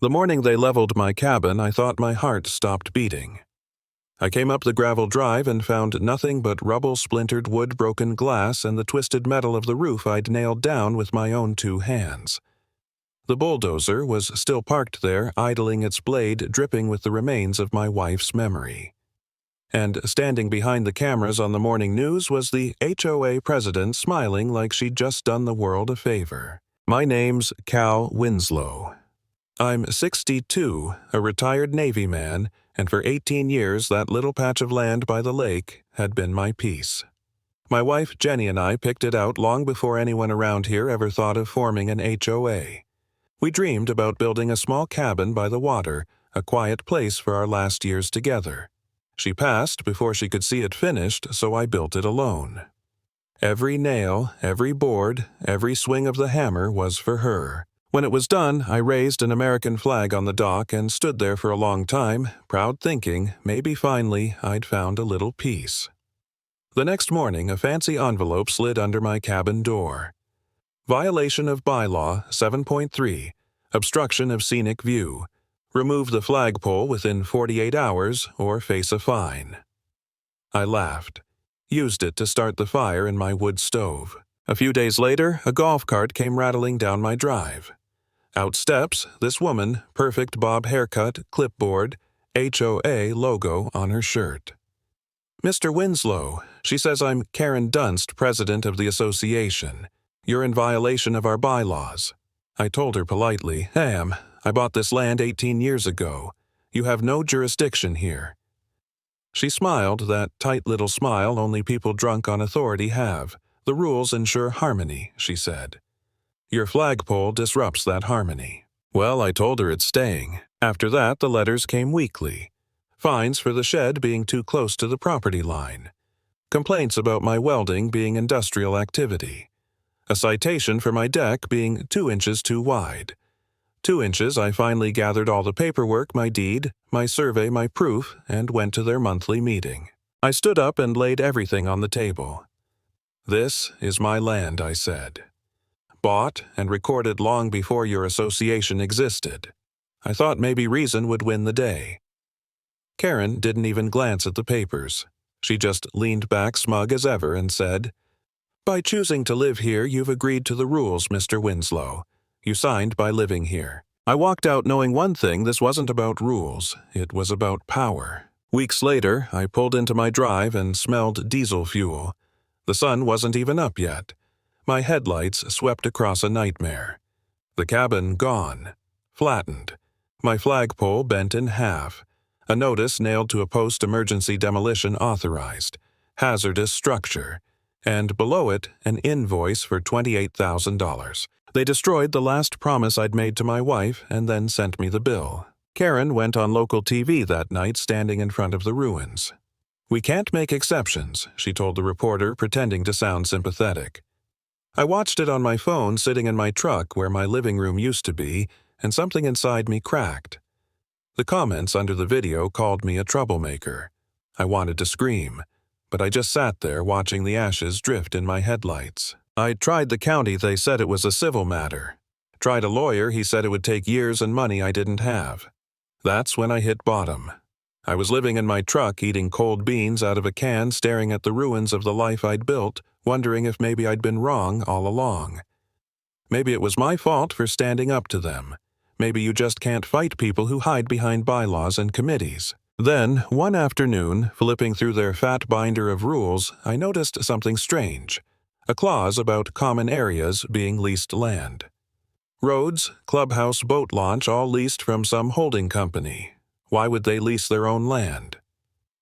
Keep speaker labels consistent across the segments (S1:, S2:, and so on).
S1: The morning they leveled my cabin, I thought my heart stopped beating. I came up the gravel drive and found nothing but rubble-splintered wood, broken glass, and the twisted metal of the roof I'd nailed down with my own 2 hands. The bulldozer was still parked there, idling its blade, dripping with the remains of my wife's memory. And standing behind the cameras on the morning news was the HOA president, smiling like she'd just done the world a favor. My name's Cal Winslow. I'm 62, a retired Navy man, and for 18 years that little patch of land by the lake had been my peace. My wife Jenny and I picked it out long before anyone around here ever thought of forming an HOA. We dreamed about building a small cabin by the water, a quiet place for our last years together. She passed before she could see it finished, so I built it alone. Every nail, every board, every swing of the hammer was for her. When it was done, I raised an American flag on the dock and stood there for a long time, proud, thinking maybe finally I'd found a little peace. The next morning, a fancy envelope slid under my cabin door. Violation of Bylaw 7.3, obstruction of scenic view. Remove the flagpole within 48 hours or face a fine. I laughed. Used it to start the fire in my wood stove. A few days later, a golf cart came rattling down my drive. Out steps this woman, perfect bob haircut, clipboard, HOA logo on her shirt. Mr. Winslow, she says I'm Karen Dunst, president of the association. You're in violation of our bylaws. I told her politely, ma'am, I bought this land 18 years ago. You have no jurisdiction here. She smiled, that tight little smile only people drunk on authority have. The rules ensure harmony, she said. Your flagpole disrupts that harmony. Well, I told her it's staying. After that, the letters came weekly. Fines for the shed being too close to the property line. Complaints about my welding being industrial activity. A citation for my deck being 2 inches too wide. 2 inches, I finally gathered all the paperwork, my deed, my survey, my proof, and went to their monthly meeting. I stood up and laid everything on the table. This is my land, I said. Bought and recorded long before your association existed. I thought maybe reason would win the day. Karen didn't even glance at the papers. She just leaned back smug as ever and said, By choosing to live here, you've agreed to the rules, Mr. Winslow. You signed by living here. I walked out knowing one thing, this wasn't about rules. It was about power. Weeks later, I pulled into my drive and smelled diesel fuel. The sun wasn't even up yet. My headlights swept across a nightmare. The cabin gone. Flattened. My flagpole bent in half. A notice nailed to a post emergency demolition authorized. Hazardous structure. And below it, an invoice for $28,000. They destroyed the last promise I'd made to my wife and then sent me the bill. Karen went on local TV that night, standing in front of the ruins. We can't make exceptions, she told the reporter, pretending to sound sympathetic. I watched it on my phone sitting in my truck where my living room used to be, and something inside me cracked. The comments under the video called me a troublemaker. I wanted to scream, but I just sat there watching the ashes drift in my headlights. I'd tried the county, they said it was a civil matter. Tried a lawyer, he said it would take years and money I didn't have. That's when I hit bottom. I was living in my truck, eating cold beans out of a can, staring at the ruins of the life I'd built, wondering if maybe I'd been wrong all along. Maybe it was my fault for standing up to them. Maybe you just can't fight people who hide behind bylaws and committees. Then, one afternoon, flipping through their fat binder of rules, I noticed something strange. A clause about common areas being leased land. Roads, clubhouse, boat launch, all leased from some holding company. Why would they lease their own land?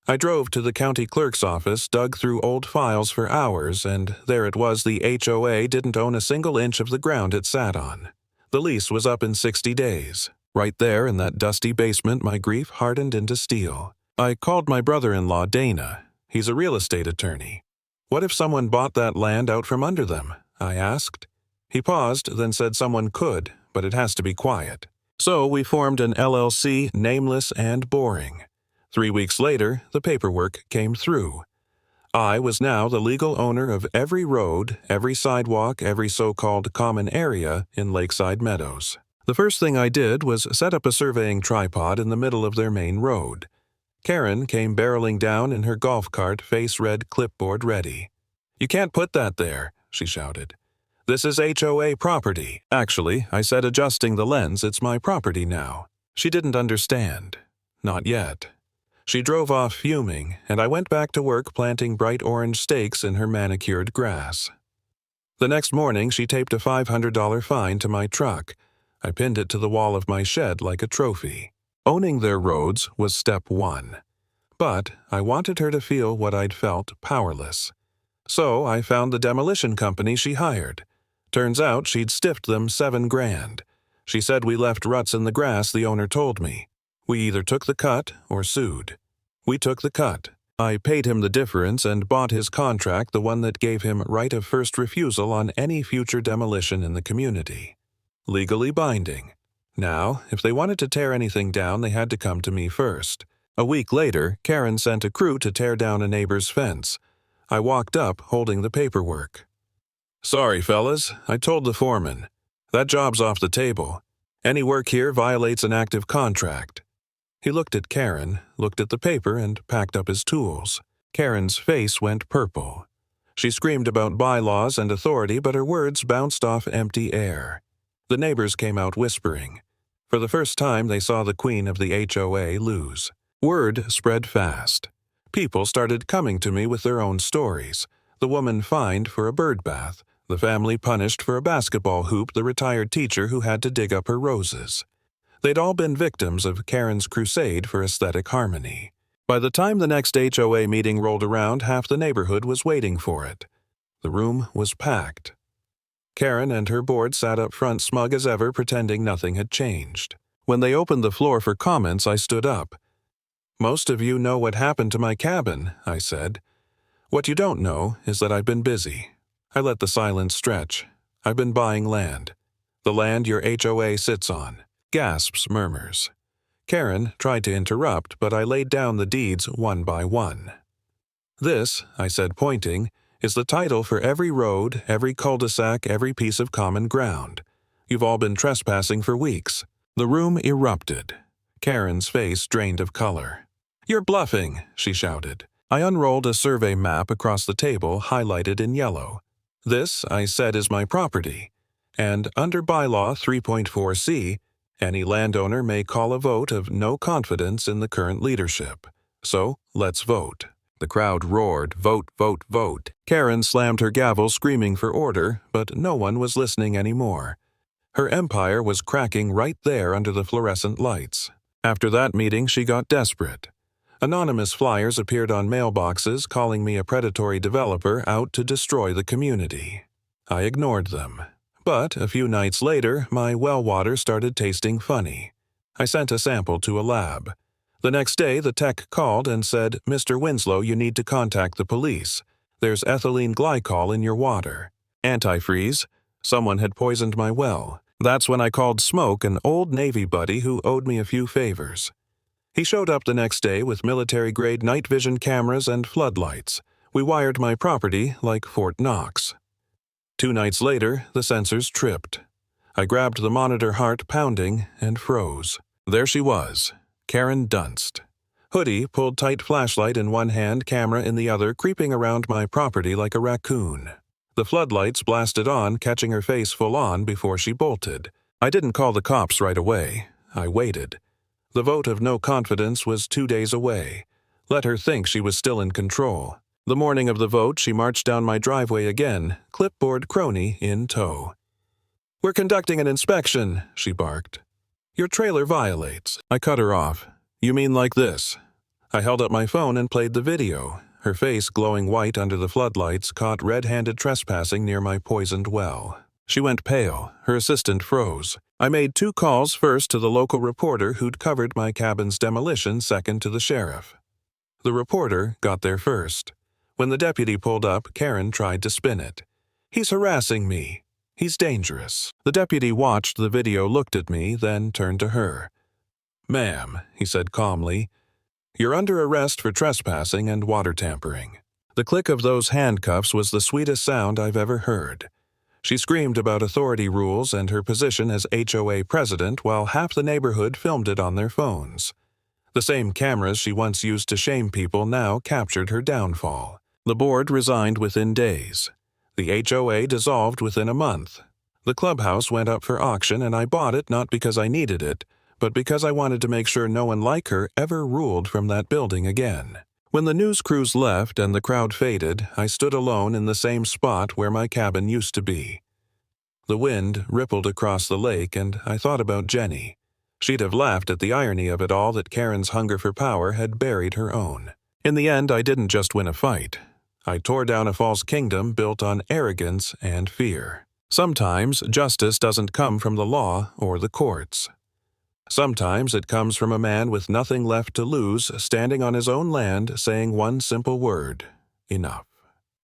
S1: I drove to the county clerk's office, dug through old files for hours, and there it was, the HOA didn't own a single inch of the ground it sat on. The lease was up in 60 days. Right there in that dusty basement, my grief hardened into steel. I called my brother-in-law, Dana. He's a real estate attorney. What if someone bought that land out from under them? I asked. He paused, then said someone could, but it has to be quiet. So we formed an LLC, nameless and boring. 3 weeks later, the paperwork came through. I was now the legal owner of every road, every sidewalk, every so-called common area in Lakeside Meadows. The first thing I did was set up a surveying tripod in the middle of their main road. Karen came barreling down in her golf cart, face red, clipboard ready. "You can't put that there," she shouted. "This is HOA property." "Actually," I said, adjusting the lens, "it's my property now." She didn't understand. Not yet. She drove off fuming, and I went back to work planting bright orange stakes in her manicured grass. The next morning, she taped a $500 fine to my truck. I pinned it to the wall of my shed like a trophy. Owning their roads was step one. But I wanted her to feel what I'd felt, powerless. So I found the demolition company she hired. Turns out she'd stiffed them $7,000. She said we left ruts in the grass, the owner told me. We either took the cut or sued. We took the cut. I paid him the difference and bought his contract, the one that gave him right of first refusal on any future demolition in the community. Legally binding. Now, if they wanted to tear anything down, they had to come to me first. A week later, Karen sent a crew to tear down a neighbor's fence. I walked up, holding the paperwork. "Sorry, fellas, I told the foreman. That job's off the table. Any work here violates an active contract." He looked at Karen, looked at the paper, and packed up his tools. Karen's face went purple. She screamed about bylaws and authority, but her words bounced off empty air. The neighbors came out whispering. For the first time, they saw the queen of the HOA lose. Word spread fast. People started coming to me with their own stories. The woman fined for a bird bath, the family punished for a basketball hoop, the retired teacher who had to dig up her roses. They'd all been victims of Karen's crusade for aesthetic harmony. By the time the next HOA meeting rolled around, half the neighborhood was waiting for it. The room was packed. Karen and her board sat up front, smug as ever, pretending nothing had changed. When they opened the floor for comments, I stood up. "Most of you know what happened to my cabin," I said. "What you don't know is that I've been busy." I let the silence stretch. "I've been buying land. The land your HOA sits on." Gasps, murmurs. Karen tried to interrupt, but I laid down the deeds one by one. "This," I said, pointing, "is the title for every road, every cul-de-sac, every piece of common ground. You've all been trespassing for weeks." The room erupted. Karen's face drained of color. "You're bluffing," she shouted. I unrolled a survey map across the table, highlighted in yellow. "This," I said, "is my property. And under bylaw 3.4c, any landowner may call a vote of no confidence in the current leadership. So, let's vote." The crowd roared, "Vote, vote, vote." Karen slammed her gavel, screaming for order, but no one was listening anymore. Her empire was cracking right there under the fluorescent lights. After that meeting, she got desperate. Anonymous flyers appeared on mailboxes calling me a predatory developer out to destroy the community. I ignored them. But a few nights later, my well water started tasting funny. I sent a sample to a lab. The next day, the tech called and said, "Mr. Winslow, you need to contact the police. There's ethylene glycol in your water." Antifreeze. Someone had poisoned my well. That's when I called Smoke, an old Navy buddy who owed me a few favors. He showed up the next day with military-grade night vision cameras and floodlights. We wired my property like Fort Knox. 2 nights later, the sensors tripped. I grabbed the monitor, heart pounding, and froze. There she was, Karen Dunst. Hoodie, pulled tight, flashlight in one hand, camera in the other, creeping around my property like a raccoon. The floodlights blasted on, catching her face full on before she bolted. I didn't call the cops right away. I waited. The vote of no confidence was 2 days away. Let her think she was still in control. The morning of the vote, she marched down my driveway again, clipboard crony in tow. "We're conducting an inspection," she barked. "Your trailer violates." I cut her off. "You mean like this?" I held up my phone and played the video. Her face, glowing white under the floodlights, caught red-handed trespassing near my poisoned well. She went pale. Her assistant froze. I made 2 calls, first to the local reporter who'd covered my cabin's demolition, second to the sheriff. The reporter got there first. When the deputy pulled up, Karen tried to spin it. "He's harassing me. He's dangerous." The deputy watched the video, looked at me, then turned to her. "Ma'am," he said calmly, "you're under arrest for trespassing and water tampering." The click of those handcuffs was the sweetest sound I've ever heard. She screamed about authority rules and her position as HOA president while half the neighborhood filmed it on their phones. The same cameras she once used to shame people now captured her downfall. The board resigned within days. The HOA dissolved within a month. The clubhouse went up for auction and I bought it not because I needed it, but because I wanted to make sure no one like her ever ruled from that building again. When the news crews left and the crowd faded, I stood alone in the same spot where my cabin used to be. The wind rippled across the lake and I thought about Jenny. She'd have laughed at the irony of it all that Karen's hunger for power had buried her own. In the end, I didn't just win a fight. I tore down a false kingdom built on arrogance and fear. Sometimes justice doesn't come from the law or the courts. Sometimes it comes from a man with nothing left to lose standing on his own land saying one simple word: enough.